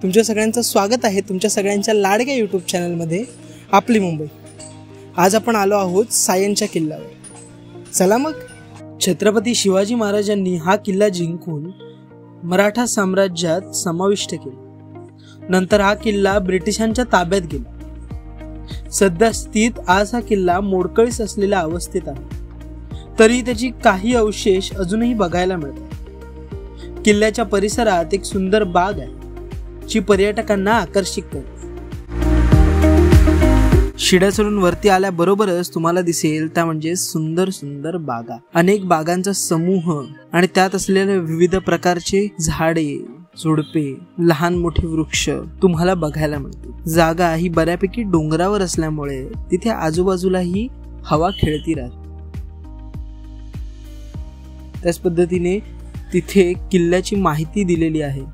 तुमच्या सगळ्यांचं स्वागत आहे तुमच्या सगळ्यांच्या लाडक्या यूट्यूब चॅनलमध्ये आपली मुंबई। आज आपण आलो आहोत सायनच्या किल्ल्यावर। चला मग। छत्रपती शिवाजी महाराजांनी हा किल्ला जिंकून मराठा साम्राज्यात समाविष्ट केला। नंतर हा किल्ला ब्रिटिशांच्या ताब्यात गेला। सध्या स्थित आज हा किल्ला मोडकळीस असलेल्या अवस्थेत आहे, तरी त्याची काही अवशेष अजूनही बघायला मिळतात। किल्ल्याच्या परिसरात एक सुंदर बाग आहे जी पर्यटकांना आकर्षित करते। शिड्या चढून वरती आल्याबरोबरच तुम्हाला दिसेल त्या म्हणजे सुंदर सुंदर बागा, अनेक बागांचा समूह आणि त्यात असलेले विविध प्रकारचे झाडे, झुडपे, लहान मोठे वृक्ष तुम्हाला बघायला मिळतील। जागा ही बऱ्यापैकी डोंगरावर असल्यामुळे तिथे आजूबाजूलाही हवा खेळती राहते। त्याच पद्धतीने तिथे किल्ल्याची माहिती दिलेली आहे।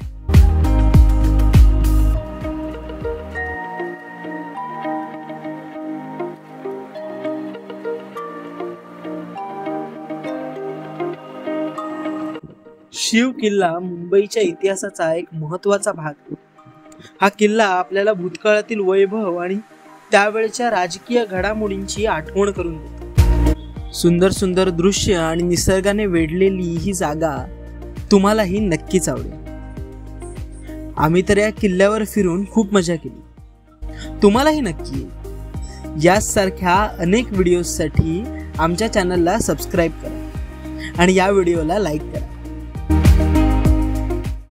शिव किल्ला मुंबईच्या इतिहासाचा एक महत्त्वाचा भाग। हा किल्ला आपल्याला भूतकाळातील वैभव आणि त्यावेळच्या राजकीय घडामोडींची आठवण करून देतो। सुंदर सुंदर दृश्य आणि निसर्गाने वेढलेली ही जागा तुम्हालाही नक्कीच आवडेल। आम्ही तर या किल्ल्यावर फिरून खूप मजा केली, तुम्हालाही नक्की। यासारख्या अनेक व्हिडिओसाठी आमच्या चॅनलला सबस्क्राईब करा आणि या व्हिडिओला लाईक करा।